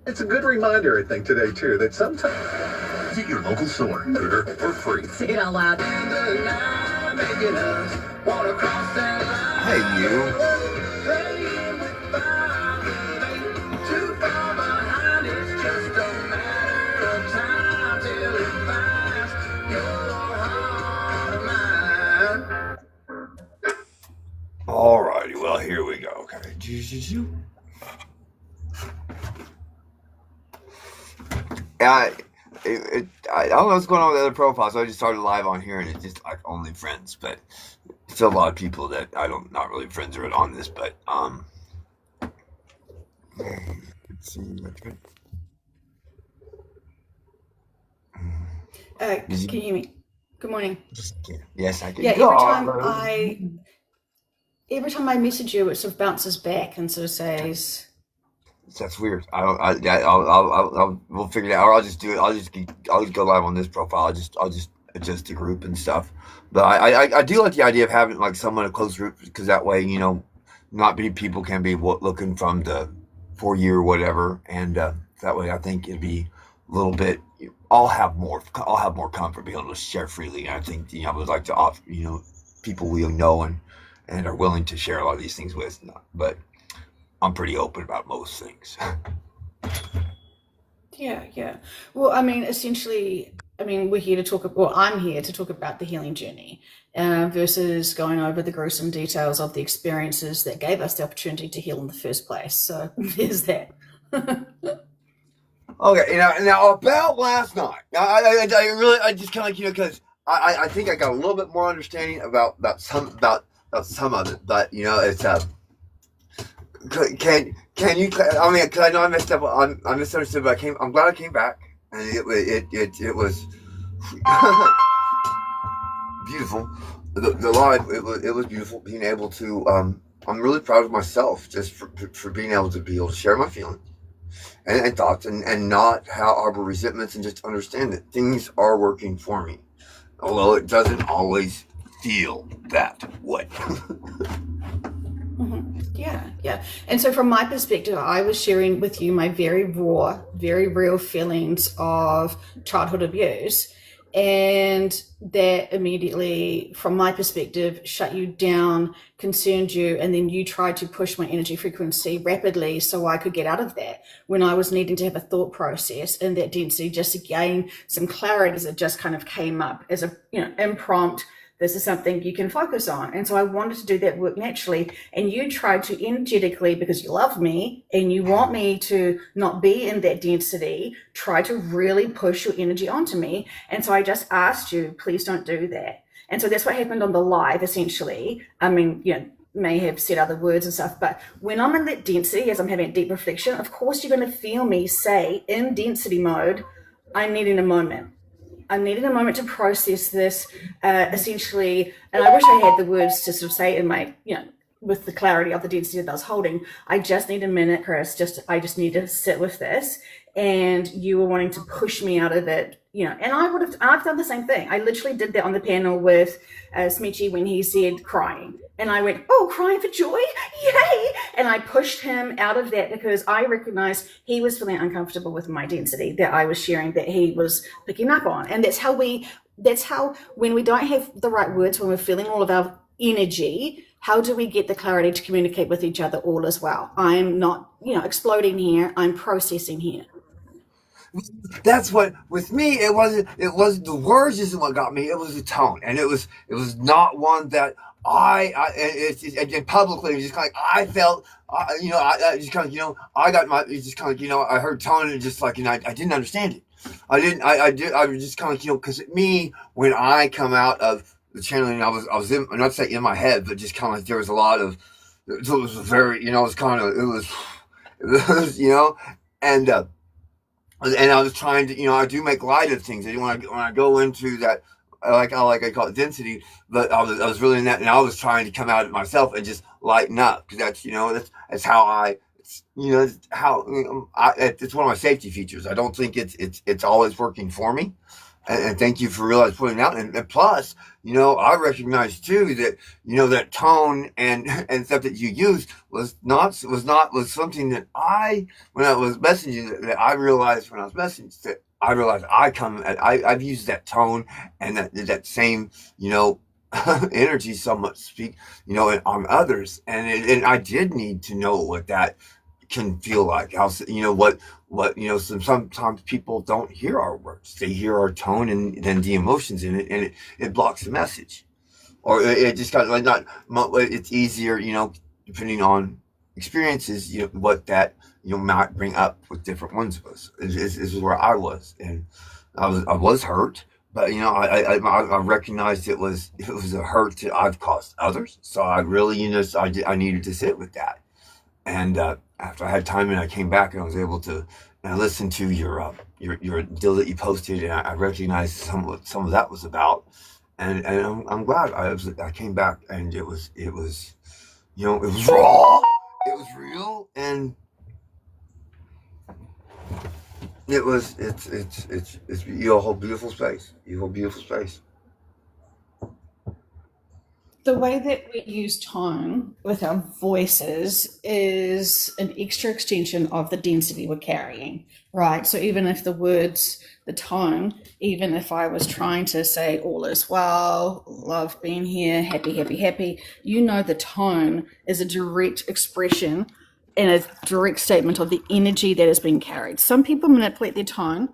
It's a good reminder, I think, today, too, that sometimes... Visit your local store, tutor, for free. Say it out loud. Hey, you. Alrighty, well, here we go. Okay. I don't know what's going on with the other profiles, so I just started live on here, and it's just like only friends, but still a lot of people that I don't, not really friends are on this, but let's see. Can you hear me? Good morning. Yes, I can. Yeah, every time I message you, it sort of bounces back and sort of says. That's weird. We'll figure it out. Or I'll just do it. I'll just go live on this profile. I'll just adjust the group and stuff. But I do like the idea of having like someone a close group, because that way, you know, not many people can be looking from the for you or whatever, and that way I think it'd be a little bit. I'll have more comfort being able to share freely. And I think, you know, I would like to offer, you know, people we know and are willing to share a lot of these things with, but I'm pretty open about most things. Yeah. Well, I mean, essentially, we're here to talk. Well, I'm here to talk about the healing journey versus going over the gruesome details of the experiences that gave us the opportunity to heal in the first place. So there's that. Okay, now about last night. I just kind of like, you know, because I think I got a little bit more understanding about some of it, but you know, it's can you? I mean, because I know I messed up. I misunderstood, but I'm glad I came back, and it was beautiful. The live, it was beautiful being able to. I'm really proud of myself just for being able to share my feelings and thoughts and not harbor resentments, and just understand that things are working for me, although it doesn't always feel that way. Mm-hmm. Yeah. And so from my perspective, I was sharing with you my very raw, very real feelings of childhood abuse, and that immediately, from my perspective, shut you down, concerned you, and then you tried to push my energy frequency rapidly so I could get out of that when I was needing to have a thought process and that density just to gain some clarity, as it just kind of came up as a impromptu this is something you can focus on. And so I wanted to do that work naturally. And you tried to energetically, because you love me and you want me to not be in that density, try to really push your energy onto me. And so I just asked you, please don't do that. And so that's what happened on the live, essentially. I mean, may have said other words and stuff, but when I'm in that density, as I'm having a deep reflection, of course you're going to feel me say in density mode, I'm needing a moment. I'm needing a moment to process this, essentially. And I wish I had the words to sort of say in my, with the clarity of the density that I was holding. I just need a minute, Chris. I just need to sit with this. And you were wanting to push me out of it, and I've done the same thing. I literally did that on the panel with Smeechy when he said crying. And I went, oh, crying for joy? Yay! And I pushed him out of that because I recognized he was feeling uncomfortable with my density that I was sharing, that he was picking up on. And that's how when we don't have the right words, when we're feeling all of our energy, how do we get the clarity to communicate with each other all as well? I'm not, exploding here. I'm processing here. That's what, with me, it wasn't the words isn't what got me. It was the tone. And it was not one that and publicly, just kind of, I felt, I just kind of, I got my, it's just kind of, I heard tone and just like, I didn't understand it. I was just kind of, because me, when I come out of the channeling, I was in, not to say in my head, but just kind of like, there was a lot of, it was very, it was kind of, it was, and I was trying to, I do make light of things. When I go into that, I call it density, but I was really in that, and I was trying to come out of it myself and just lighten up, because that's how it's one of my safety features. I don't think it's always working for me. And thank you for putting it out. And plus, I recognize too that, that tone and stuff that you used was something that when I was messaging, that I realized when I was messaging, that I realized I've used that tone and that same, energy somewhat speak, on others. And I did need to know what that can feel like. How, sometimes people don't hear our words. They hear our tone and then the emotions in it, and it blocks the message. Or it just got like it's easier, depending on experiences, what that, might bring up with different ones of us. This is where I was. And I was hurt, but I recognized it was a hurt that I've caused others. So I really, I needed to sit with that. And after I had time, and I came back, and I was able to, and I listened to your deal that you posted, and I recognized some of that was about, and I'm glad I came back, and it was it was raw, it was real, and it's you hold beautiful space. You hold beautiful space. The way that we use tone with our voices is an extra extension of the density we're carrying, right? So even if the words, the tone, even if I was trying to say all is well, love being here, happy, happy, happy, the tone is a direct expression and a direct statement of the energy that is being carried. Some people manipulate their tone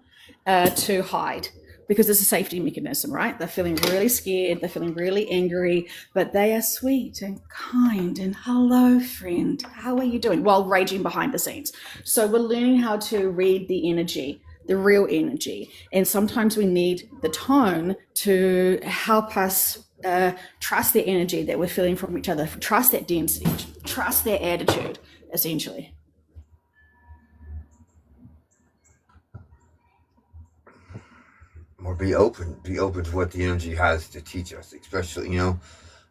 to hide, because it's a safety mechanism, right? They're feeling really scared, they're feeling really angry, but they are sweet and kind and hello, friend, how are you doing? While raging behind the scenes. So we're learning how to read the energy, the real energy. And sometimes we need the tone to help us trust the energy that we're feeling from each other, trust that density, trust that attitude, essentially. Or be open to what the energy has to teach us, especially, and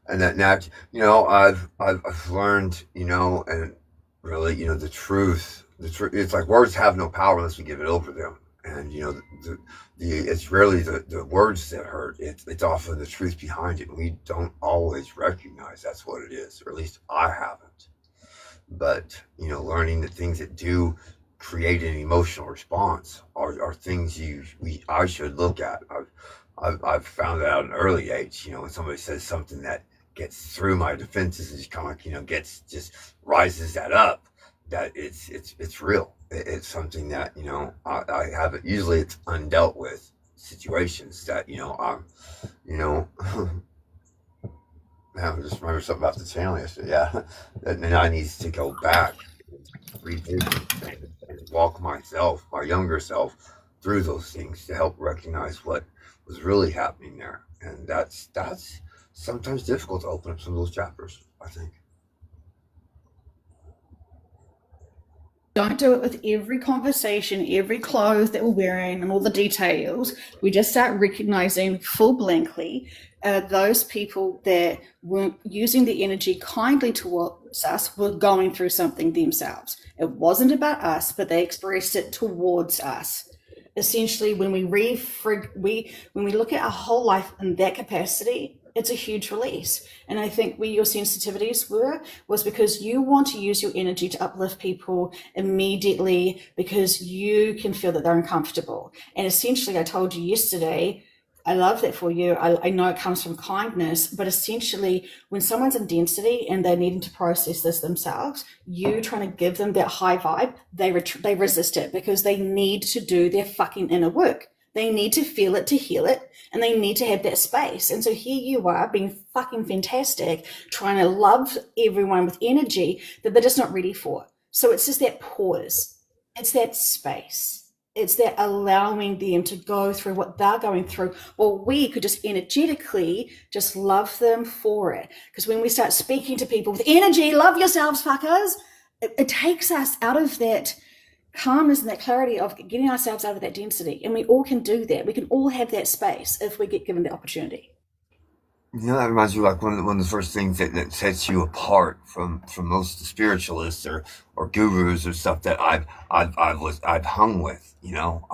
that, I've learned, and really, the truth, it's like words have no power unless we give it over them. And, it's rarely the words that hurt. It's often the truth behind it. We don't always recognize that's what it is, or at least I haven't. But, learning the things that do create an emotional response are things I should look at. I've found that out at an early age. When somebody says something that gets through my defenses, and just kind of like, just rises that up, that it's real. It's something that I haven't. Usually, it's undealt with situations that I'm just remember something about the channel yesterday. Yeah, and then I need to go back, revisit, and walk myself, my younger self, through those things to help recognize what was really happening there. And that's sometimes difficult to open up some of those chapters, I think. Don't do it with every conversation, every clothes that we're wearing, and all the details. We just start recognizing full blankly those people that weren't using the energy kindly towards us were going through something themselves. It wasn't about us, but they expressed it towards us. Essentially, when we look at our whole life in that capacity, it's a huge release. And I think where your sensitivities was because you want to use your energy to uplift people immediately because you can feel that they're uncomfortable. And essentially, I told you yesterday, I love that for you. I know it comes from kindness, but essentially when someone's in density and they're needing to process this themselves, you trying to give them that high vibe, they resist it because they need to do their fucking inner work. They need to feel it to heal it, and they need to have that space. And so here you are being fucking fantastic, trying to love everyone with energy that they're just not ready for. So it's just that pause. It's that space. It's that allowing them to go through what they're going through. Well, we could just energetically just love them for it. Because when we start speaking to people with energy, love yourselves, fuckers, it takes us out of that calmness and that clarity of getting ourselves out of that density. And we all can do that. We can all have that space if we get given the opportunity. You know, that reminds me of like one of the first things that sets you apart from most spiritualists or gurus or stuff that I've hung with. You know,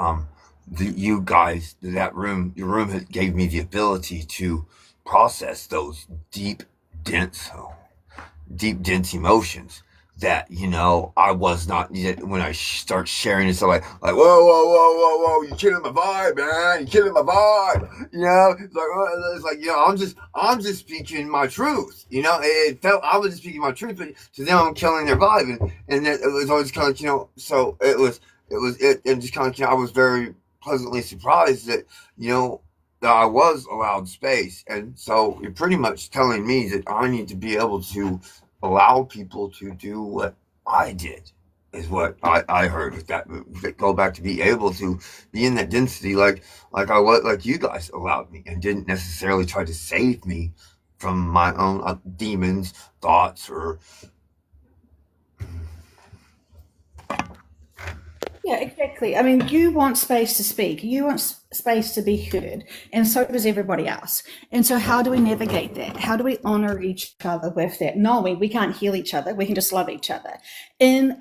you guys, your room gave me the ability to process those deep, dense emotions that, you know, I was not, when I start sharing it, so like, whoa, you're killing my vibe, man, you're killing my vibe, you know, it's like, you know, I'm just speaking my truth, you know, it felt, I was just speaking my truth, but to them, I'm killing their vibe, and it was always kind of, you know, so it and just kind of, you know, I was very pleasantly surprised that, you know, that I was allowed space, and so you're pretty much telling me that I need to be able to allow people to do what I did, is what I heard with that. Go back to be able to be in that density, like you guys allowed me, and didn't necessarily try to save me from my own demons, thoughts, or. Yeah, exactly. I mean, you want space to speak. You want space to be heard. And so does everybody else. And so how do we navigate that? How do we honor each other with that? Knowing we can't heal each other. We can just love each other. When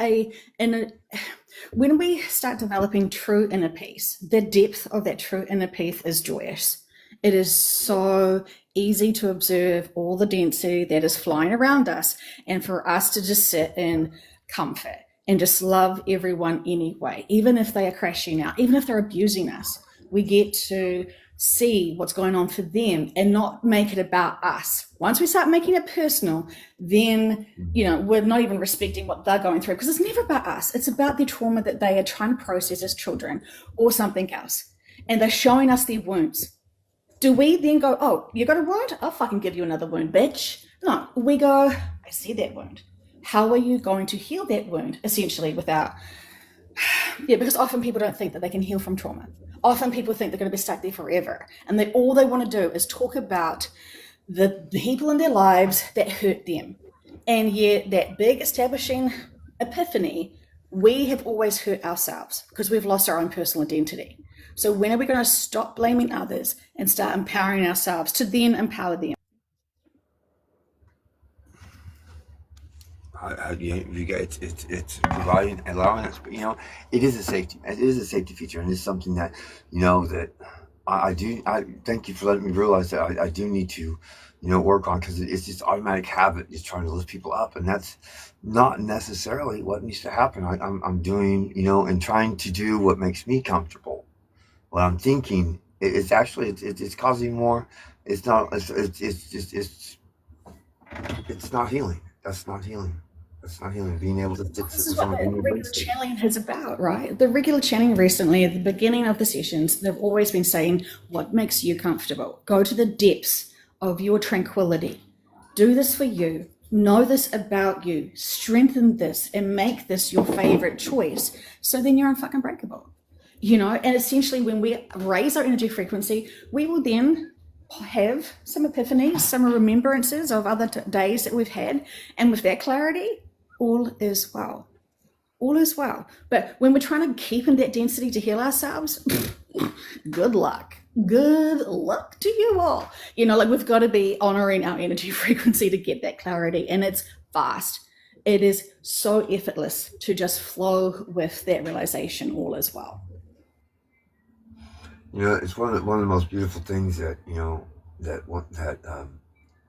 we start developing true inner peace, the depth of that true inner peace is joyous. It is so easy to observe all the density that is flying around us, and for us to just sit in comfort and just love everyone anyway, even if they are crashing out, even if they're abusing us. We get to see what's going on for them and not make it about us. Once we start making it personal, then, you know, we're not even respecting what they're going through, because it's never about us. It's about the trauma that they are trying to process as children or something else. And they're showing us their wounds. Do we then go, oh, you got a wound? I'll fucking give you another wound, bitch. No, we go, I see that wound. How are you going to heal that wound, essentially, without... Yeah, because often people don't think that they can heal from trauma. Often people think they're going to be stuck there forever. And all they want to do is talk about the people in their lives that hurt them. And yet that big establishing epiphany, we have always hurt ourselves because we've lost our own personal identity. So when are we going to stop blaming others and start empowering ourselves to then empower them? It's providing, allowing us, but, you know, it is a safety feature, and it's something that, you know, that I thank you for letting me realize that I do need to, you know, work on, because it's just automatic habit, just trying to lift people up, and that's not necessarily what needs to happen. I'm doing, you know, and trying to do what makes me comfortable. What I'm thinking, it's actually it's causing more. It's not healing. That's not healing. That's not healing. Being able to fix This is what the regular channeling is about, right? The regular channeling recently, at the beginning of the sessions, they've always been saying, what makes you comfortable? Go to the depths of your tranquility. Do this for you. Know this about you. Strengthen this and make this your favorite choice. So then you're unfucking breakable. And essentially when we raise our energy frequency, we will then have some epiphanies, some remembrances of other days that we've had. And with that clarity, all is well. All is well. But when we're trying to keep in that density to heal ourselves, good luck. Good luck to you all. We've got to be honoring our energy frequency to get that clarity. And it's fast. It is so effortless to just flow with that realization, all is well. It's one of the most beautiful things that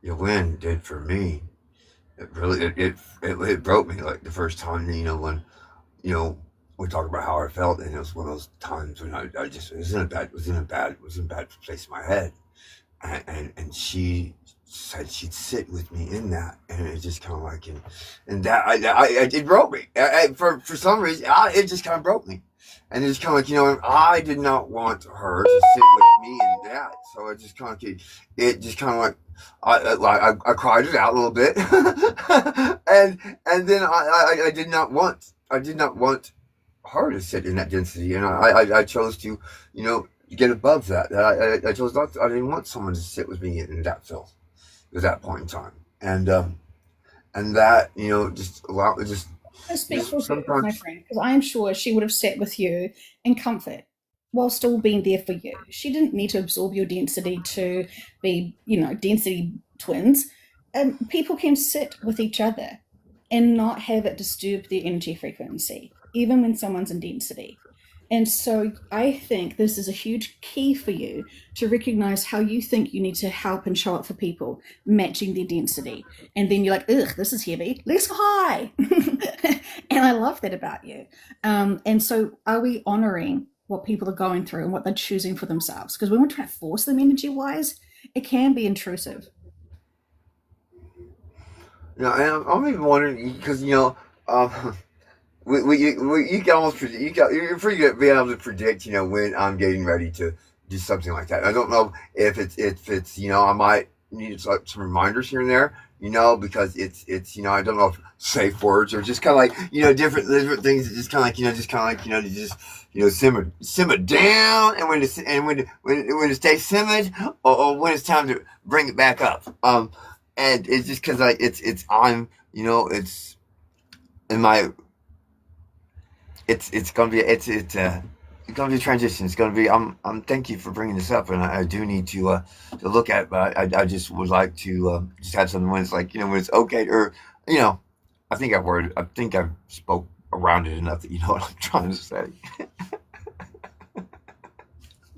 Lynn did for me. It really it broke me like the first time. When we talk about how I felt, and it was one of those times when I just was in a bad place in my head, and she said she'd sit with me in that, and it just kind of like and that it broke me. For some reason, it just kind of broke me. And it's kind of like, I did not want her to sit with me in that. So it just kind of I cried it out a little bit. and then I did not want her to sit in that density. And I chose to, get above that. I chose not to, I didn't want someone to sit with me in that filth at that point in time. And that, I speak for my friend, because I am sure she would have sat with you in comfort while still being there for you. She didn't need to absorb your density to be, density twins. People can sit with each other and not have it disturb their energy frequency, even when someone's in density. And so I think this is a huge key for you to recognize how you think you need to help and show up for people, matching their density. And then you're like, ugh, this is heavy. Let's go high. And I love that about you. And so are we honoring what people are going through and what they're choosing for themselves? Because when we're trying to force them energy-wise, it can be intrusive. I'm even wondering, because, you can almost predict, you're pretty good at being able to predict, when I'm getting ready to do something like that. I don't know if it's, I might need some reminders here and there, because it's, I don't know if safe words or just kind of like, different things that just kind of like, to just, simmer down, and when to stay simmered, or when it's time to bring it back up. And it's just because I'm, it's in my, it's gonna be a transition. It's gonna be. Thank you for bringing this up, and I do need to look at it. But I just would like to just have something when it's like, when it's okay, or I think I've spoke around it enough that you know what I'm trying to say.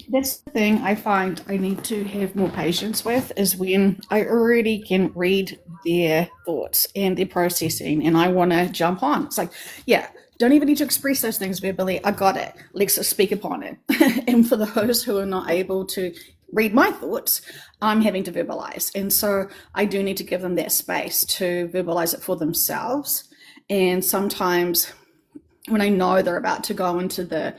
That's the thing I find I need to have more patience with, is when I already can read their thoughts and their processing, and I want to jump on. It's like, yeah. Don't even need to express those things verbally. I got it. Let's speak upon it. And for those who are not able to read my thoughts, I'm having to verbalize. And so I do need to give them that space to verbalize it for themselves. And sometimes when I know they're about to go into the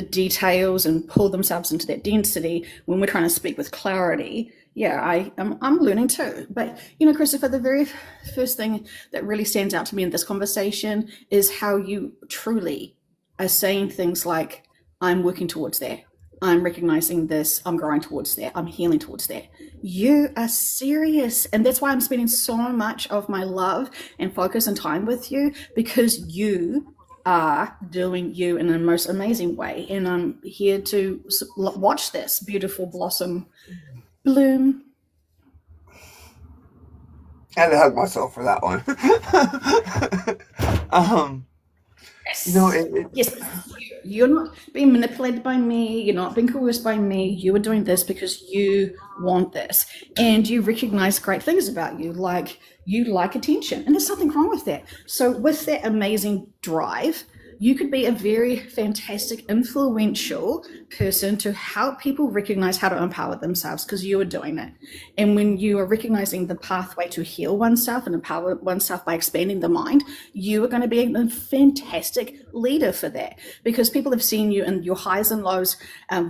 details and pull themselves into that density, when we're trying to speak with clarity, yeah, I'm learning too. But, Christopher, the very first thing that really stands out to me in this conversation is how you truly are saying things like, I'm working towards that. I'm recognizing this. I'm growing towards that. I'm healing towards that. You are serious. And that's why I'm spending so much of my love and focus and time with you, because you are doing you in the most amazing way. And I'm here to watch this beautiful blossom bloom. I had to hug myself for that one. Yes, you're not being manipulated by me. You're not being coerced by me. You are doing this because you want this, and you recognize great things about you, like you like attention, and there's nothing wrong with that. So with that amazing drive, you could be a very fantastic, influential person to help people recognize how to empower themselves because you are doing it. And when you are recognizing the pathway to heal oneself and empower oneself by expanding the mind, you are going to be a fantastic leader for that because people have seen you in your highs and lows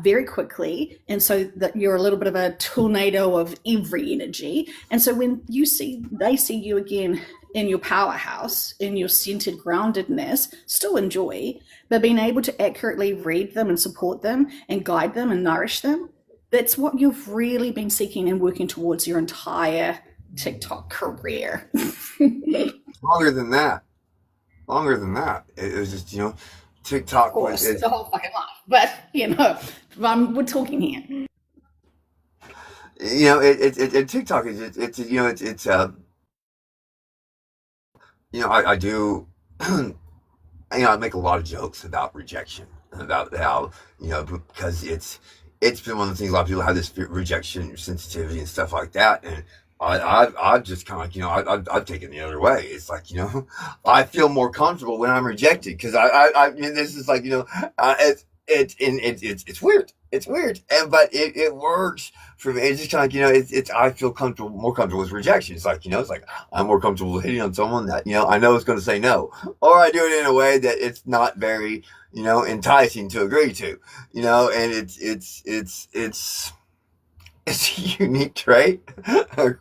very quickly. And so that you're a little bit of a tornado of every energy. And so when they see you again in your powerhouse, in your centered groundedness, still enjoy, but being able to accurately read them and support them and guide them and nourish them, that's what you've really been seeking and working towards your entire TikTok career. Longer than that. It was just, TikTok Of course, was the whole fucking life. But, we're talking here. TikTok is I do I make a lot of jokes about rejection, about how, because it's been one of the things a lot of people have this rejection sensitivity and stuff like that. And I've just kind of I've taken the other way. It's like, I feel more comfortable when I'm rejected because I mean, this is like, it's weird. It's weird, but it works for me. It's just kind of like, I feel more comfortable with rejection. It's like, it's like I'm more comfortable hitting on someone that I know is going to say no, or I do it in a way that it's not very enticing to agree to, and it's a unique trait. I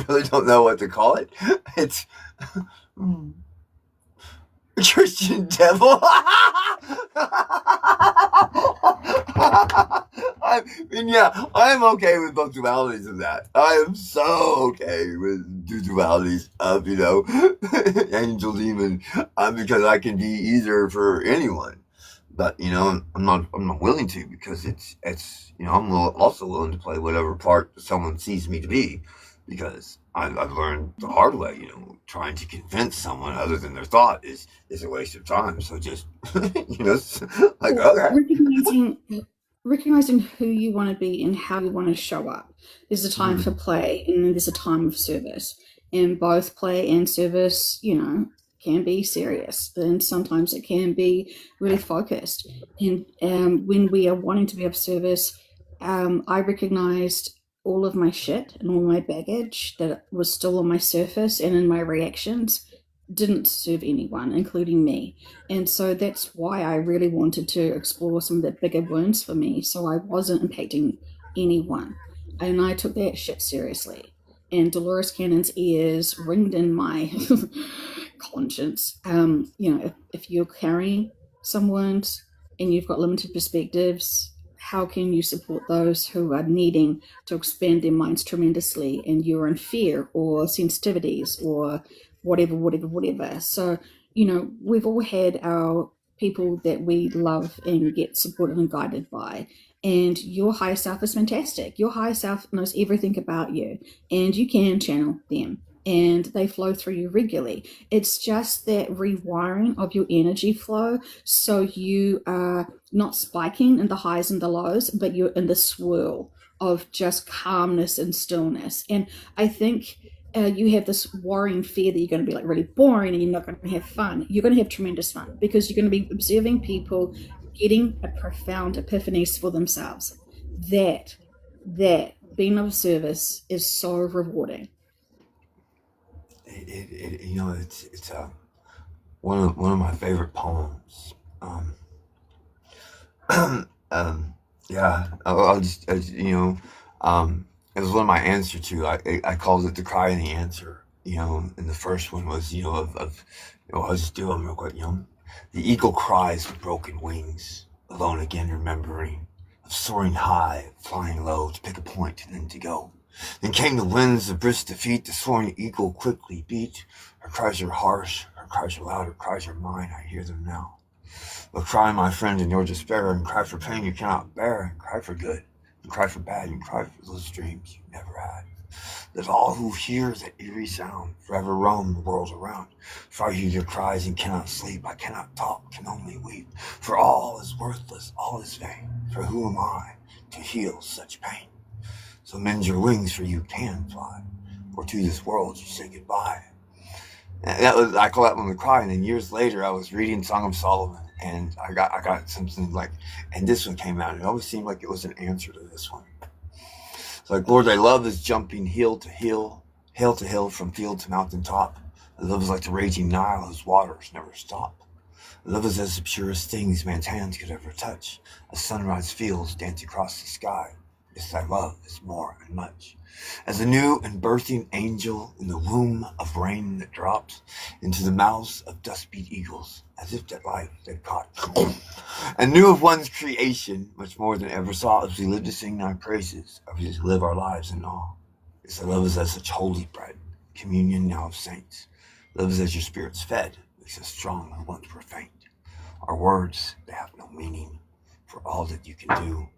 really don't know what to call it. It's Christian devil. I'm okay with both dualities of that. I am so okay with two dualities of, angel, demon, because I can be either for anyone. But, I'm not willing to because it's I'm also willing to play whatever part someone sees me to be because I've learned the hard way, trying to convince someone other than their thought is a waste of time. So just, like, okay. Recognizing who you want to be and how you want to show up. There's a time for play and then there's a time of service. And both play and service, can be serious. And sometimes it can be really focused. And when we are wanting to be of service, I recognized all of my shit and all my baggage that was still on my surface and in my reactions didn't serve anyone, including me. And so that's why I really wanted to explore some of the bigger wounds for me so I wasn't impacting anyone. And I took that shit seriously. And Dolores Cannon's ears ringed in my conscience. If you're carrying some wounds and you've got limited perspectives, how can you support those who are needing to expand their minds tremendously and you're in fear or sensitivities or whatever. So, we've all had our people that we love and get supported and guided by. And your higher self is fantastic. Your higher self knows everything about you and you can channel them and they flow through you regularly. It's just that rewiring of your energy flow so you are not spiking in the highs and the lows, but you're in the swirl of just calmness and stillness. And I think you have this worrying fear that you're going to be like really boring and you're not going to have fun. You're going to have tremendous fun because you're going to be observing people getting a profound epiphanies for themselves. That being of service is so rewarding. It's one of my favorite poems. I'll just it was one of my answer to. I called it the cry and the answer. And the first one was I'll just do them real quick. The eagle cries with broken wings, alone again remembering of soaring high, flying low to pick a point and then to go. Then came the winds of brisk defeat, the soaring eagle quickly beat. Her cries are harsh, her cries are loud, her cries are mine, I hear them now. But cry, my friend, in your despair, and cry for pain you cannot bear, and cry for good, and cry for bad, and cry for those dreams you never had. Let all who hear that eerie sound forever roam the world around. For I hear your cries and cannot sleep, I cannot talk, can only weep. For all is worthless, all is vain, for who am I to heal such pain? So mend your wings, for you can fly, or to this world you say goodbye. And that was, I call that one the cry. And then years later, I was reading Song of Solomon, and I got something like, and this one came out. It always seemed like it was an answer to this one. It's like, Lord, thy love is jumping hill to hill, from field to mountain top. Thy love is like the raging Nile, whose waters never stop. Love is as the purest things man's hands could ever touch. As sunrise fields dance across the sky. Yes, thy love is more and much. As a new and birthing angel in the womb of rain that drops into the mouths of dust-beat eagles, as if that life they'd caught. And knew of one's creation much more than ever saw, as we live to sing thy praises, as we live our lives in awe. Yes, thy love is as such holy bread, communion now of saints. Love is as your spirits fed, makes us strong when once were faint. Our words, they have no meaning for all that you can do,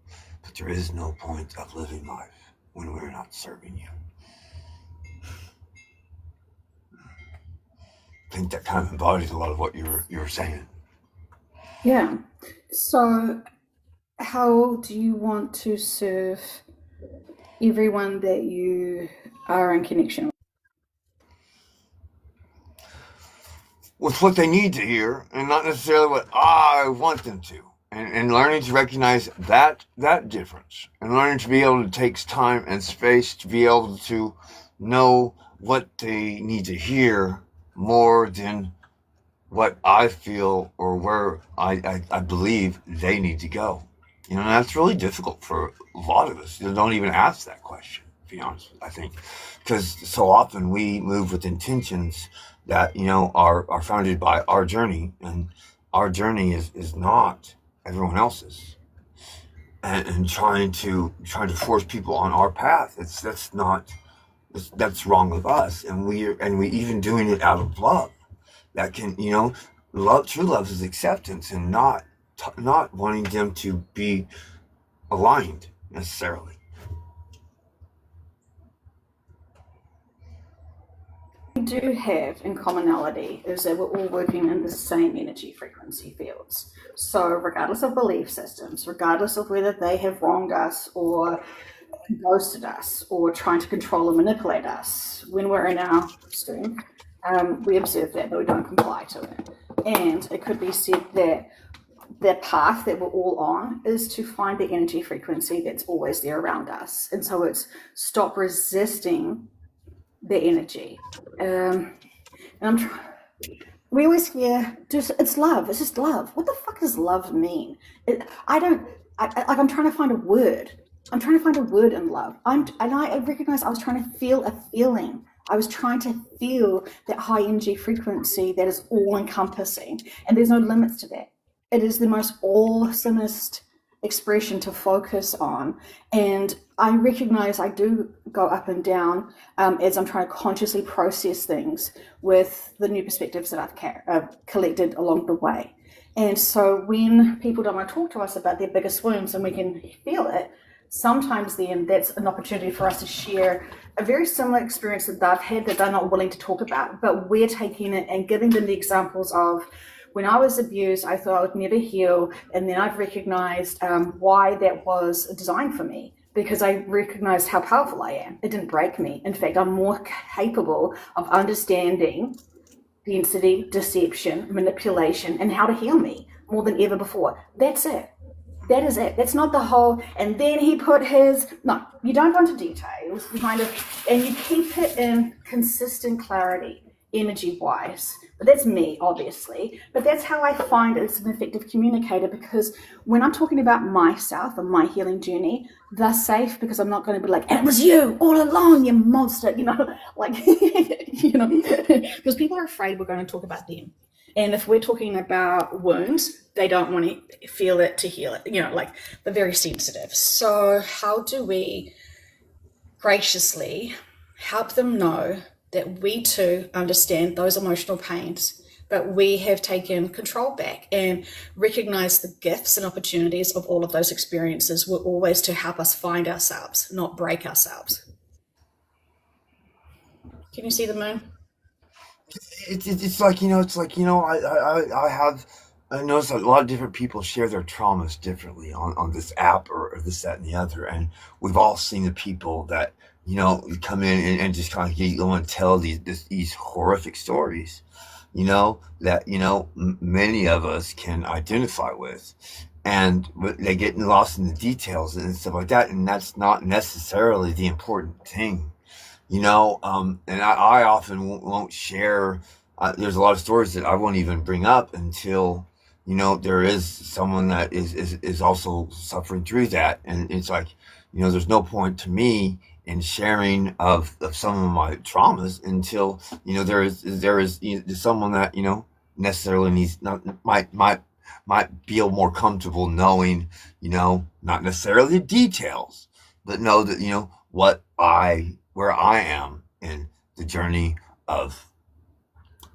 but there is no point of living life when we're not serving you. I think that kind of embodies a lot of what you were saying. Yeah. So, how do you want to serve everyone that you are in connection with? With what they need to hear, and not necessarily what I want them to. And learning to recognize that difference, and learning to be able to take time and space to be able to know what they need to hear more than what I feel or where I believe they need to go. And that's really difficult for a lot of us. They don't even ask that question, to be honest, I think. Because so often we move with intentions that, are founded by our journey, and our journey is not everyone else's. And trying to force people on our path, that's wrong with us, and we even doing it out of love. That can, true love is acceptance, and not wanting them to be aligned necessarily. We do have in commonality is that we're all working in the same energy frequency fields. So regardless of belief systems, regardless of whether they have wronged us or ghosted us or trying to control and manipulate us, when we're in our stream, we observe that, but we don't comply to it. And it could be said that the path that we're all on is to find the energy frequency that's always there around us. And so it's stop resisting the energy. And we always hear, it's love, it's just love. What the fuck does love mean? I'm trying to find a word. I'm trying to find a word in love. I recognize I was trying to feel a feeling. I was trying to feel that high energy frequency that is all encompassing, and there's no limits to that. It is the most awesomest expression to focus on, and I recognize I do go up and down as I'm trying to consciously process things with the new perspectives that I've collected along the way. And so when people don't want to talk to us about their biggest wounds and we can feel it, sometimes then that's an opportunity for us to share a very similar experience that they've had that they're not willing to talk about, but we're taking it and giving them the examples of, when I was abused, I thought I would never heal, and then I've recognized why that was designed for me, because I recognized how powerful I am. It didn't break me. In fact, I'm more capable of understanding density, deception, manipulation, and how to heal me more than ever before. That's it. That is it. That's not the whole, and then he put his, no, you don't go into details, and you keep it in consistent clarity, energy-wise. But that's me, obviously. But that's how I find it's an effective communicator, because when I'm talking about myself and my healing journey, they're safe, because I'm not going to be like, and it was you all along, you monster, because people are afraid we're going to talk about them. And if we're talking about wounds, they don't want to feel it to heal it, they're very sensitive. So how do we graciously help them know that we too understand those emotional pains, but we have taken control back and recognize the gifts and opportunities of all of those experiences were always to help us find ourselves, not break ourselves. Can you see the moon? I notice a lot of different people share their traumas differently on this app or this, that, and the other. And we've all seen the people that, come in and just kind of go and tell these horrific stories, that, many of us can identify with. And they get lost in the details and stuff like that. And that's not necessarily the important thing, and I often won't share. There's a lot of stories that I won't even bring up until, there is someone that is also suffering through that. And it's like, there's no point to me in sharing of some of my traumas until, there is someone that, necessarily needs, might feel more comfortable knowing, not necessarily the details, but know that, where I am in the journey of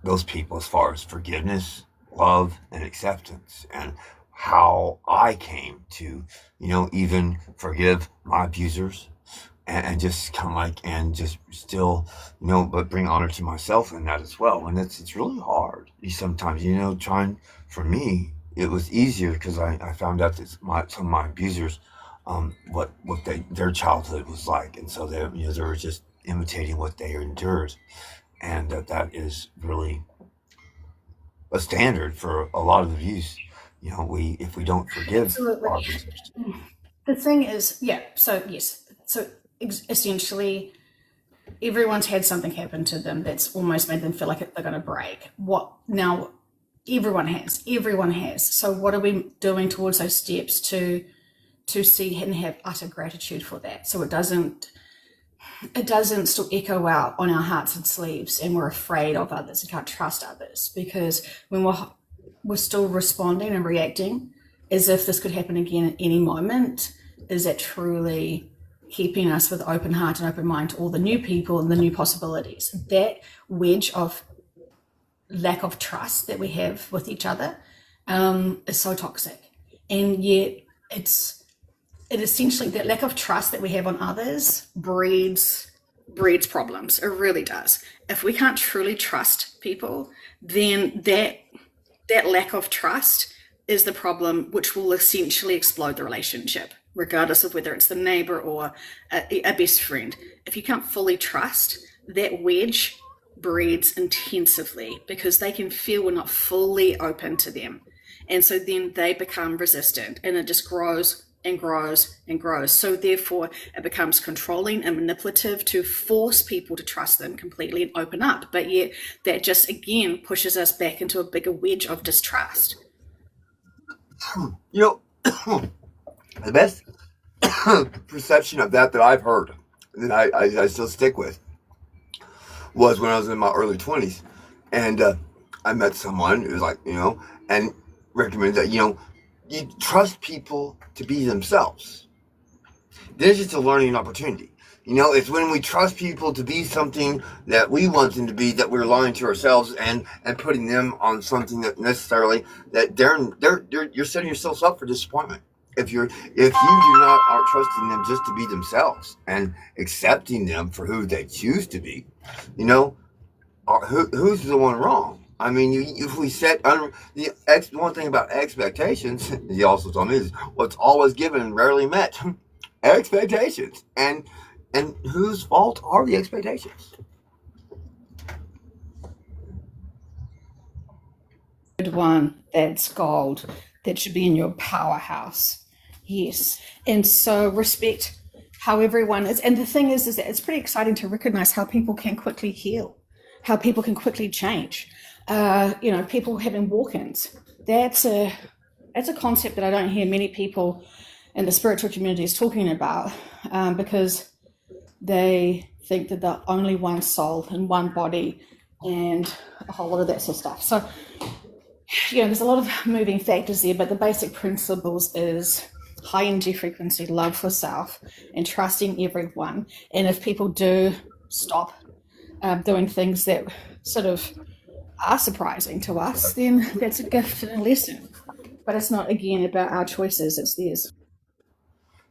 those people as far as forgiveness, love, and acceptance, and how I came to, even forgive my abusers, and just kind of like, and just still, but bring honor to myself in that as well. And it's really hard sometimes, trying. For me, it was easier because I found out that some of my abusers, what their childhood was like, and so they were just imitating what they endured, and that is really a standard for a lot of abuse. If we don't forgive Absolutely. our abusers. The thing is, so yes, so essentially everyone's had something happen to them that's almost made them feel like they're going to break. What now? Everyone has. So what are we doing towards those steps to see and have utter gratitude for that, so it doesn't still echo out on our hearts and sleeves, and we're afraid of others and can't trust others, because when we're still responding and reacting as if this could happen again at any moment, is that truly keeping us with open heart and open mind to all the new people and the new possibilities? That wedge of lack of trust that we have with each other is so toxic, and yet it essentially, that lack of trust that we have on others breeds problems. It really does. If we can't truly trust people, then that lack of trust is the problem, which will essentially explode the relationship, regardless of whether it's the neighbor or a best friend. If you can't fully trust, that wedge breeds intensively, because they can feel we're not fully open to them, and so then they become resistant, and it just grows and grows and grows. So therefore it becomes controlling and manipulative to force people to trust them completely and open up, but yet that just again pushes us back into a bigger wedge of distrust. The best perception of that I've heard, that I still stick with, was when I was in my early 20s, and I met someone who was like, and recommended that, you trust people to be themselves. Then it's just a learning opportunity. It's when we trust people to be something that we want them to be, that we're lying to ourselves and putting them on something that necessarily, that you're setting yourselves up for disappointment. If you do not are trusting them just to be themselves and accepting them for who they choose to be, who's the one wrong? I mean, if we set one thing about expectations, he also told me, is what's always given and rarely met. Expectations, and whose fault are the expectations? Good one, that's gold. That should be in your powerhouse. Yes. And so respect how everyone is. And the thing is that it's pretty exciting to recognize how people can quickly heal, how people can quickly change. People having walk-ins. That's a concept that I don't hear many people in the spiritual communities talking about, because they think that they're only one soul and one body and a whole lot of that sort of stuff. So, there's a lot of moving factors there, but the basic principles is high energy frequency, love for self, and trusting everyone. And if people do stop doing things that sort of are surprising to us, then that's a gift and a lesson. But it's not, again, about our choices, it's theirs.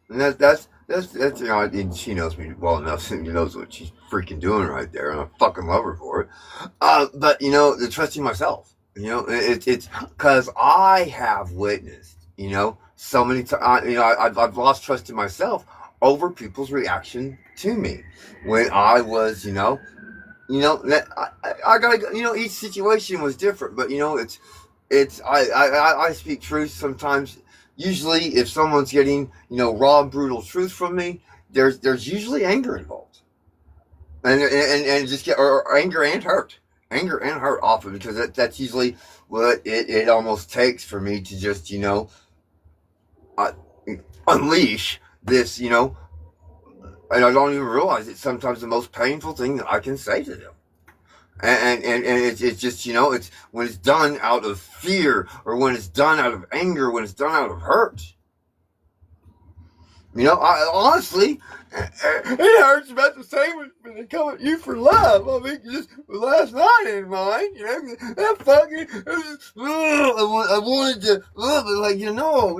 And that's and she knows me well enough, and knows what she's freaking doing right there, and I fucking love her for it. But the trusting myself, it's because I have witnessed, so many times, I've lost trust in myself over people's reaction to me when I was, that I gotta, each situation was different, but I speak truth sometimes. Usually, if someone's getting, raw, brutal truth from me, there's usually anger involved, and just get or anger and hurt often, because that's usually what it almost takes for me to just, uh, unleash this, and I don't even realize it's sometimes the most painful thing that I can say to them. And it's just, it's when it's done out of fear, or when it's done out of anger, when it's done out of hurt. I honestly, it hurts about the same when they come at you for love. I mean, just last night in mine, that fucking, I wanted to, but like, no,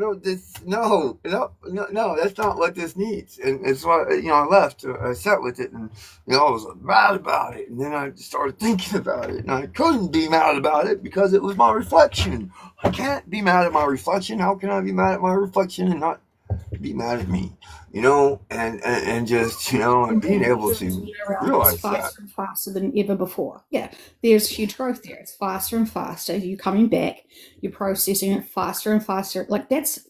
that's not what this needs. And it's why, I left, I sat with it, and, I was mad about it. And then I started thinking about it, and I couldn't be mad about it because it was my reflection. I can't be mad at my reflection. How can I be mad at my reflection and not be mad at me, and just, being able to realize faster and faster than ever before. Yeah, there's huge growth there. It's faster and faster. You're coming back, you're processing it faster and faster. Like that's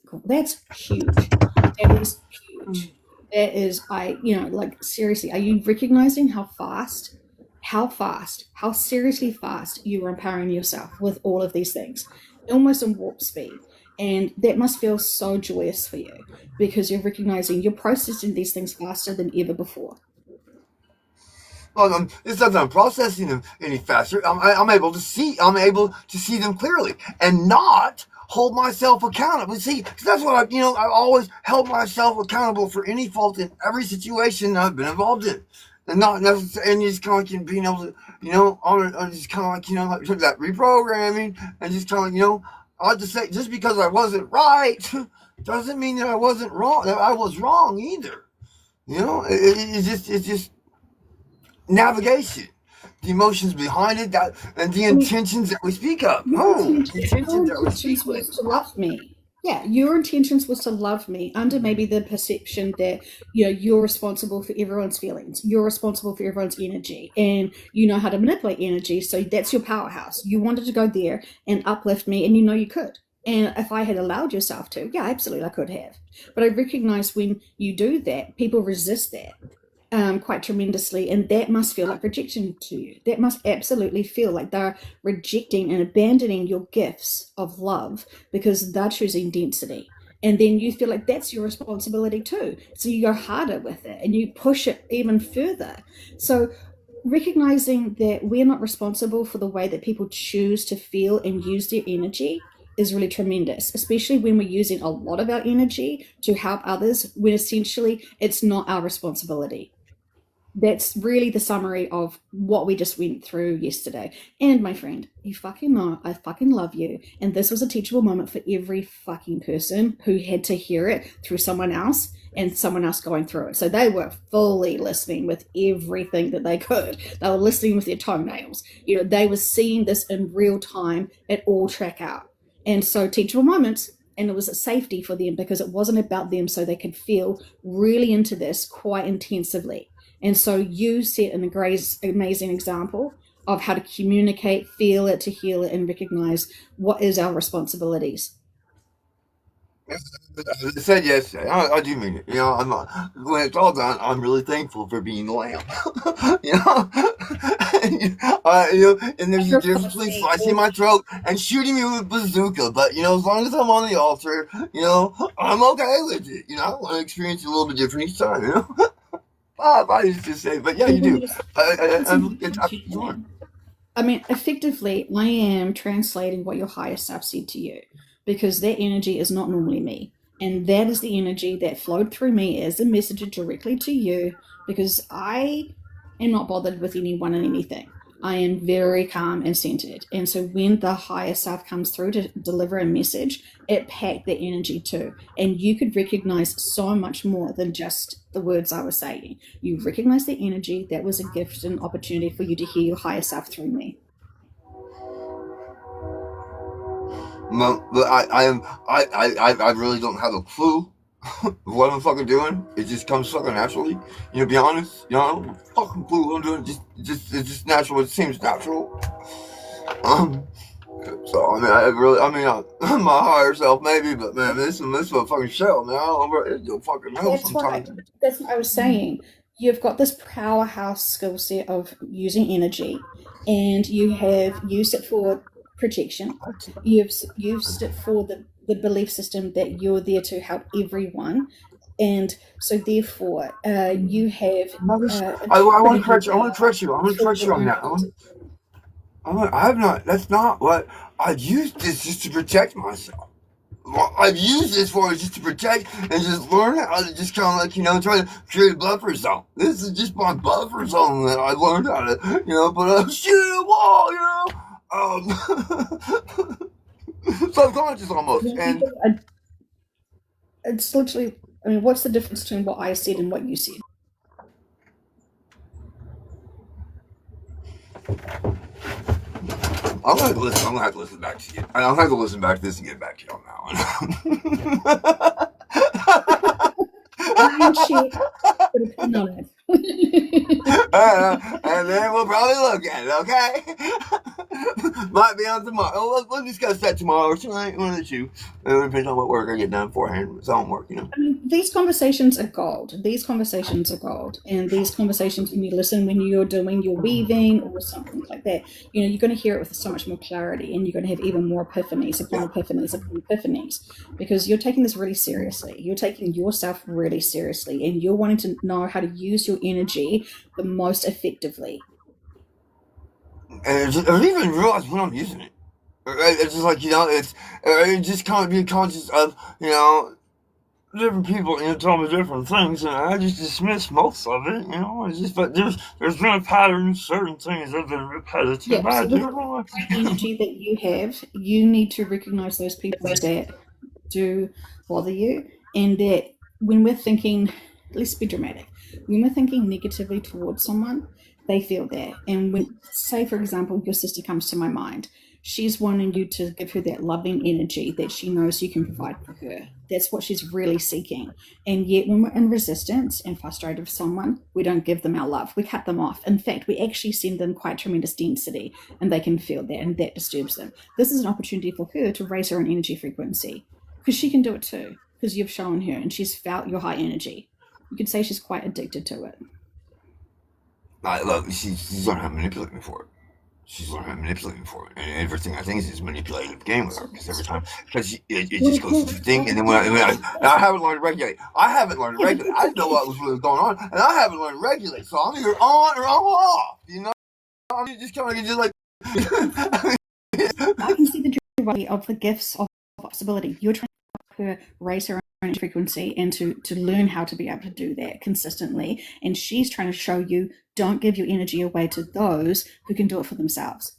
huge. That is huge. That is, like seriously, are you recognizing how seriously fast you are empowering yourself with all of these things, almost in warp speed? And that must feel so joyous for you, because you're recognizing you're processing these things faster than ever before. Well, it's not that I'm processing them any faster. I'm able to see them clearly, and not hold myself accountable. See, 'cause that's what I've always held myself accountable for any fault in every situation I've been involved in. And not necessarily, and just kind of like being able to, I'm just kind of like, like that reprogramming, and just kind of, I'll just say, just because I wasn't right doesn't mean that I wasn't wrong. That I was wrong either. It's just navigation, the emotions behind it, and the intentions that we speak of. Your intentions was to love me. Yeah, your intentions was to love me under maybe the perception that you're responsible for everyone's feelings, you're responsible for everyone's energy, and you know how to manipulate energy. So that's your powerhouse. You wanted to go there and uplift me, and you could. And if I had allowed yourself to, yeah, absolutely, I could have. But I recognize when you do that, people resist that. Quite tremendously, and that must feel like rejection to you. That must absolutely feel like they're rejecting and abandoning your gifts of love because they're choosing density. And then you feel like that's your responsibility too. So you go harder with it and you push it even further. So recognizing that we're not responsible for the way that people choose to feel and use their energy is really tremendous, especially when we're using a lot of our energy to help others, when essentially it's not our responsibility. That's really the summary of what we just went through yesterday. And my friend, you fucking know I fucking love you. And this was a teachable moment for every fucking person who had to hear it through someone else and someone else going through it. So they were fully listening with everything that they could. They were listening with their toenails. They were seeing this in real time. It all track out. And so teachable moments, and it was a safety for them because it wasn't about them, so they could feel really into this quite intensively. And so you set an amazing example of how to communicate, feel it, to heal it, and recognize what is our responsibilities. I said yesterday, I do mean it. When it's all done, I'm really thankful for being the lamb. And there's a difference between slicing my throat and shooting me with a bazooka. But as long as I'm on the altar, I'm okay with it. I want to experience it a little bit different each time. I used to say, but yeah, you do. I mean, effectively, I am translating what your higher self said to you, because that energy is not normally me. And that is the energy that flowed through me as a message directly to you, because I am not bothered with anyone and anything. I am very calm and centered. And so when the higher self comes through to deliver a message, it packed the energy too. And you could recognize so much more than just the words I was saying. You recognize the energy. That was a gift and opportunity for you to hear your higher self through me. Well, but I really don't have a clue what I'm fucking doing. It just comes fucking naturally. You know, be honest. You know, fucking clue what I'm doing. It's just natural. It seems natural. So my higher self maybe, but man, this is a fucking shell, man. I don't know, it'll fucking know That's sometimes. right. That's what I was saying. You've got this powerhouse skill set of using energy, and you have used it for protection. You've used it for the belief system that you're there to help everyone, and so therefore you have. I want to correct you. I want to correct you. I want to correct you on that. I have not. That's not what I've used this just to protect myself. What I've used this for is just to protect and just learn how to just kind of like, you know, try to create a buffer zone. This is just my buffer zone that I learned how to, you know, put a shit wall, you know, subconscious almost. And it's literally. I mean, what's the difference between what I said and what you said? I'm gonna have to listen back to you. I'll have to listen back to this and get back to you on that one. I'm cheap, but it's not it. And then we'll probably look at it, okay? Might be on tomorrow. Oh, we'll discuss that tomorrow or tonight, one of the two. It depends on what work I get done beforehand. It's on work, you know. I mean, these conversations are gold. These conversations are gold. And these conversations, when you listen, when you're doing your weaving or something like that, you know, you're going to hear it with so much more clarity, and you're going to have even more epiphanies upon epiphanies upon epiphanies, because you're taking this really seriously. You're taking yourself really seriously, and you're wanting to know how to use your energy the most effectively. And I don't even realize when I'm using it. It's just like, you know, it's just kind of being conscious of, you know, different people, you know, tell me different things, and I just dismiss most of it, you know. It's just, but there's been a pattern, certain things have been repetitive. Yeah, so the energy that you have, you need to recognize those people that do bother you, and that when we're thinking, let's be dramatic, when we're thinking negatively towards someone, they feel that. And when, say for example, your sister comes to my mind, she's wanting you to give her that loving energy that she knows you can provide for her. That's what she's really seeking. And yet when we're in resistance and frustrated with someone, we don't give them our love. We cut them off. In fact, we actually send them quite tremendous density, and they can feel that, and that disturbs them. This is an opportunity for her to raise her own energy frequency, because she can do it too, because you've shown her and she's felt your high energy. You could say she's quite addicted to it. Look, she's learned how to manipulate me for it. She's learned how to manipulate me for it, and everything I think is manipulative game with her, because every time, because it just goes to the thing, and then when I haven't learned to regulate. I haven't learned to regulate. I didn't know what was really going on, and I haven't learned to regulate. So I'm either on or I'm off. You know, I'm just kind of just like. I can see the joy of the gifts of possibility. You're trying to help her raise her own frequency and to learn how to be able to do that consistently. And she's trying to show you, don't give your energy away to those who can do it for themselves.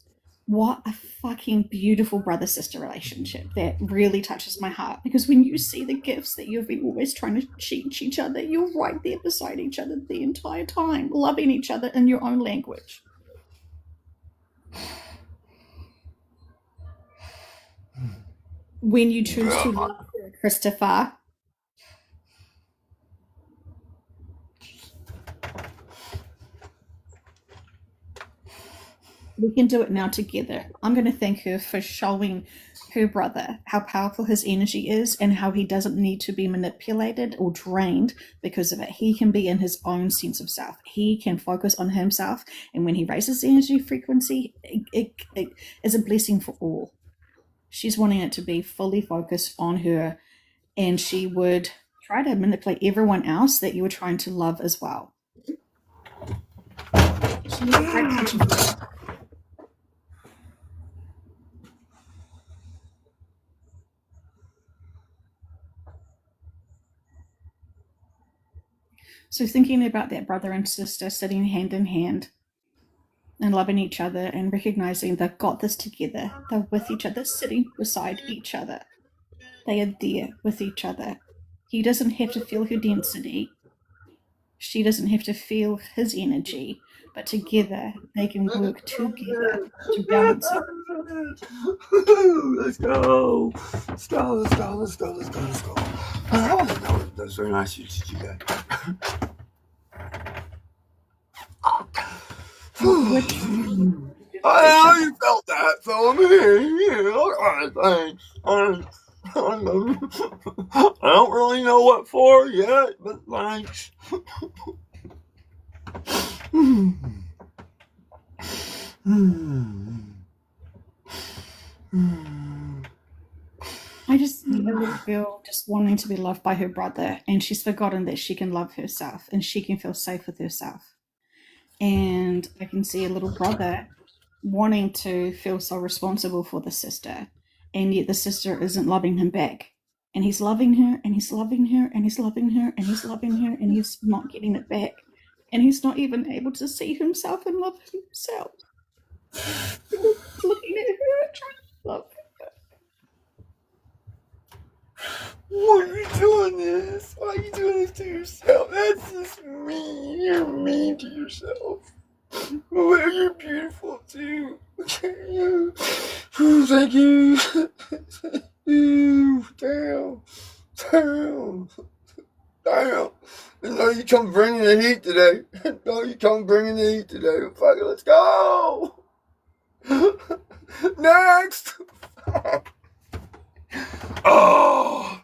What a fucking beautiful brother-sister relationship. That really touches my heart, because when you see the gifts that you've been always trying to teach each other, you're right there beside each other the entire time, loving each other in your own language. When you choose to love her, Christopher, we can do it now together. I'm going to thank her for showing her brother how powerful his energy is, and how he doesn't need to be manipulated or drained because of it. He can be in his own sense of self. He can focus on himself, and when he raises the energy frequency, it is a blessing for all. She's wanting it to be fully focused on her, and she would try to manipulate everyone else that you were trying to love as well. She needs a great teaching for her. So thinking about that brother and sister sitting hand in hand and loving each other, and recognizing they've got this together. They're with each other, sitting beside each other. They are there with each other. He doesn't have to feel her density. She doesn't have to feel his energy. But together, they can work together to balance it. Let's go. Let's go. Let's go. Let's go. Let's go. Let's go. That was very nice of you to do that. I know you felt that, so I'm here. Alright, thanks. I don't really know what for yet, but thanks. I just see a little girl just wanting to be loved by her brother, and she's forgotten that she can love herself and she can feel safe with herself. And I can see a little brother wanting to feel so responsible for the sister, and yet the sister isn't loving him back. And he's loving her, and he's loving her, and he's loving her, and he's loving her, and he's not getting it back. And he's not even able to see himself and love himself. He's looking at her, trying to love her. Why are you doing this? Why are you doing this to yourself? That's just mean. You're mean to yourself. Well, you're beautiful too. Ooh, thank you. Ooh, damn. No, you come bringing the heat today. No, you come bringing the heat today. Fuck it, let's go. Next. Oh.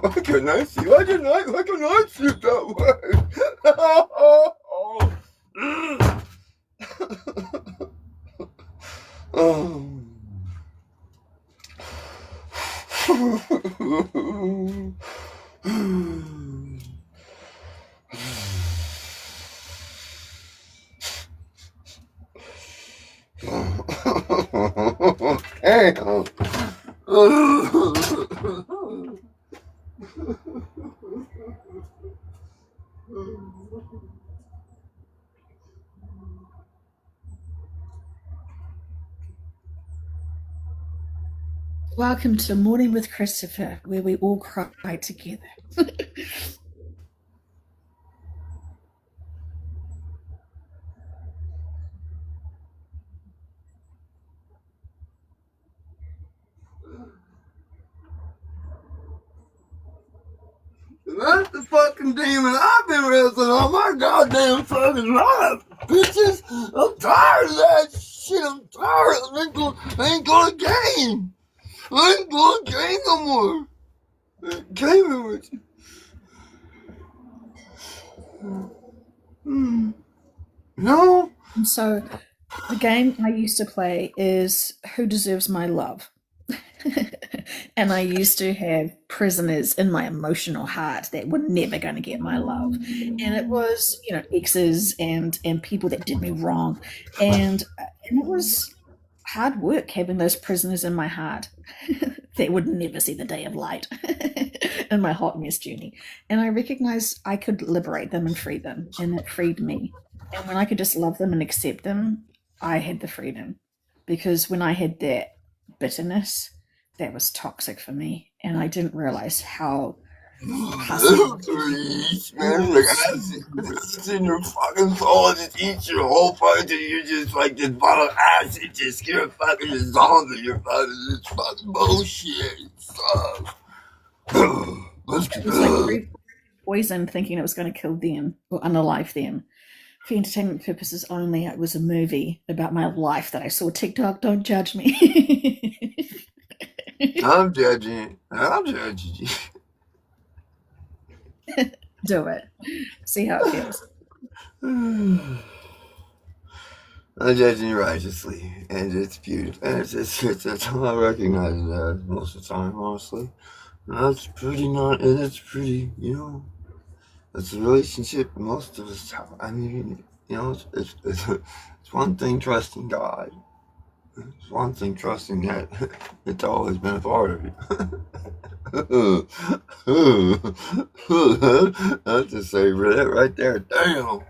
Why couldn't I see? Why couldn't I see it that way? Welcome to Morning with Christopher, where we all cry together. That's the fucking demon I've been wrestling all my goddamn fucking life, bitches. I'm tired of that shit. I'm tired. I ain't gonna game. I ain't gonna game no more. I ain't gaming with you. No. And so the game I used to play is Who Deserves My Love? And I used to have prisoners in my emotional heart that were never going to get my love. And it was, exes and people that did me wrong. And it was hard work having those prisoners in my heart that would never see the day of light in my hot mess journey. And I recognized I could liberate them and free them, and it freed me. And when I could just love them and accept them, I had the freedom. Because when I had that bitterness, that was toxic for me, and I didn't realize how Please, man, like acid in your fucking soul, just eat your whole fucking till you're just like this bottle of acid, just you're fucking just zombie, you're fucking this fucking bullshit. Sucks. it was like poison, thinking it was going to kill them or unalive them. For entertainment purposes only, it was a movie about my life that I saw. TikTok, don't judge me. I'm judging you. Do it. See how it feels. I'm judging you righteously, and it's beautiful, and it's how I recognize it as most of the time, honestly. And that's pretty it's a relationship most of us have. I mean, it's one thing trusting God. It's one thing trusting that it's always been a part of you. That's the savor that right there. Damn.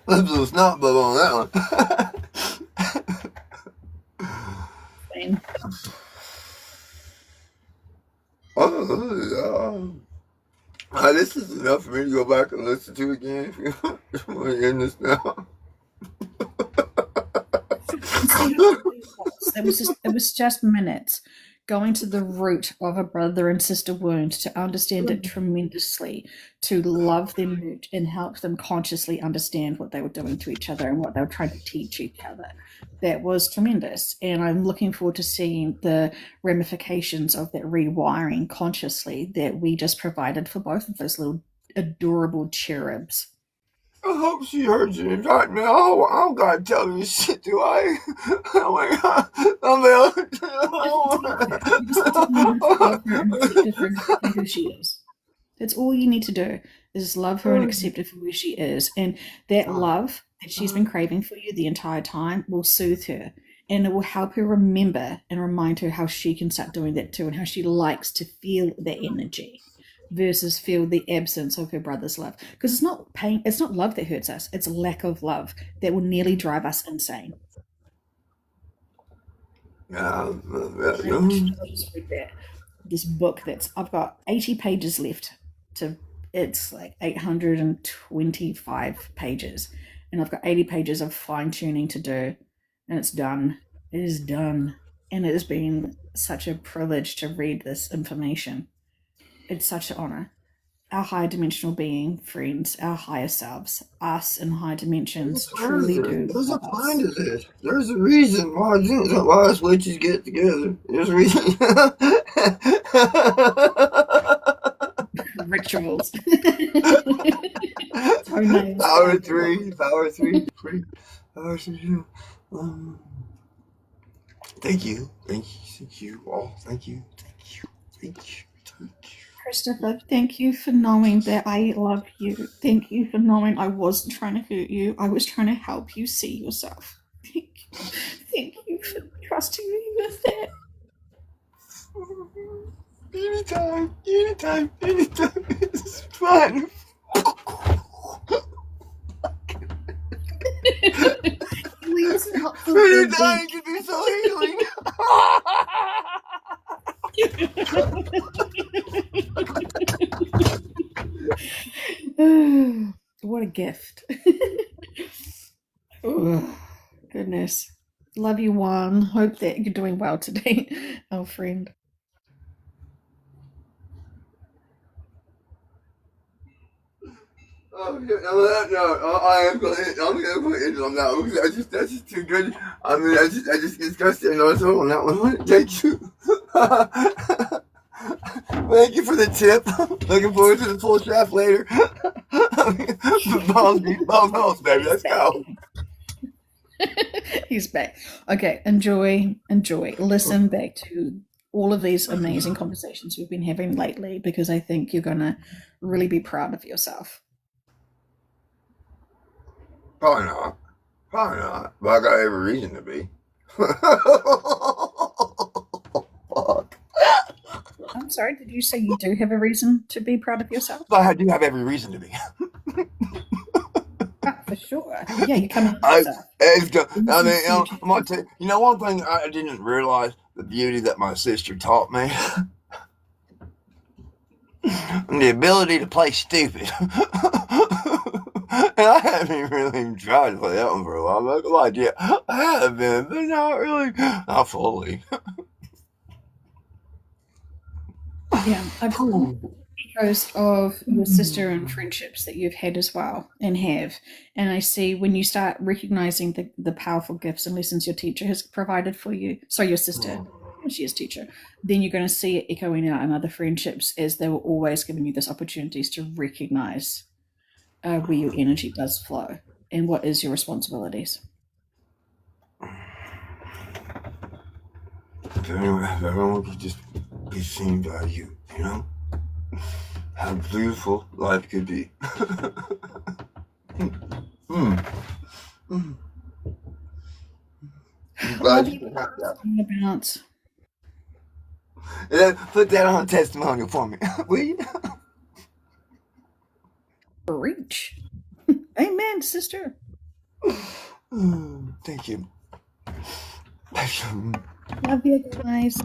Let's do a snot bubble on that Fine. one. This is enough for me to go back and listen to again. If you want to end this now. It was just minutes going to the root of a brother and sister wound, to understand it tremendously, to love them and help them consciously understand what they were doing to each other and what they were trying to teach each other. That was tremendous. And I'm looking forward to seeing the ramifications of that rewiring consciously that we just provided for both of those little adorable cherubs. I hope she heard you. In fact, man, I don't gotta tell you shit, do I? Oh my god. Who she is. That's all you need to do, is love her and accept her for where she is. And that love that she's been craving for you the entire time will soothe her. And it will help her remember and remind her how she can start doing that too, and how she likes to feel that energy versus feel the absence of her brother's love. Because it's not pain, it's not love that hurts us, it's lack of love that will nearly drive us insane. This book I've got 80 pages left it's like 825 pages, and I've got 80 pages of fine-tuning to do, and it's done. It is done. And it has been such a privilege to read this information. It's such an honor. Our higher dimensional being, friends, our higher selves, us in high dimensions truly do. There's a point to this. There's a reason why switches get together. There's a reason. Rituals. Power three. Thank you all. Thank you. Christopher, thank you for knowing that I love you. Thank you for knowing I wasn't trying to hurt you. I was trying to help you see yourself. Thank you for trusting me with that. Anytime. It's fun. Anytime can be so healing. What a gift. Oh, goodness. Love you, Juan. Hope that you're doing well today, our friend. Oh, no, I'm going to put it on that one. That's just too good. I mean, I just disgusted. No, it's on that one. Thank you. Thank you for the tip. Looking forward to the full shaft later. Balls, baby. Let's go. He's back. Okay, enjoy. Listen back to all of these amazing conversations we've been having lately, because I think you're going to really be proud of yourself. Probably not. But I got every reason to be. Fuck. I'm sorry, did you say you do have a reason to be proud of yourself? I do have every reason to be. For sure. Yeah, you come in. I'm gonna tell you, one thing I didn't realize, the beauty that my sister taught me. The ability to play stupid. And I haven't really tried to play that one for a while. I'm not gonna lie to you. I have been, but not really. Not fully. Yeah, I've because of your sister and friendships that you've had as well and have. And I see when you start recognizing the powerful gifts and lessons your teacher has provided for you, so your sister, she is teacher, then you're going to see it echoing out in other friendships, as they were always giving you those opportunities to recognize where your energy does flow and what is your responsibilities. If everyone could just be seen by you, how beautiful life could be. I'm glad glad love you you. can have that. On the bounce. Put that on a testimonial for me, will you? Reach. Amen, sister. Thank you. Love you guys.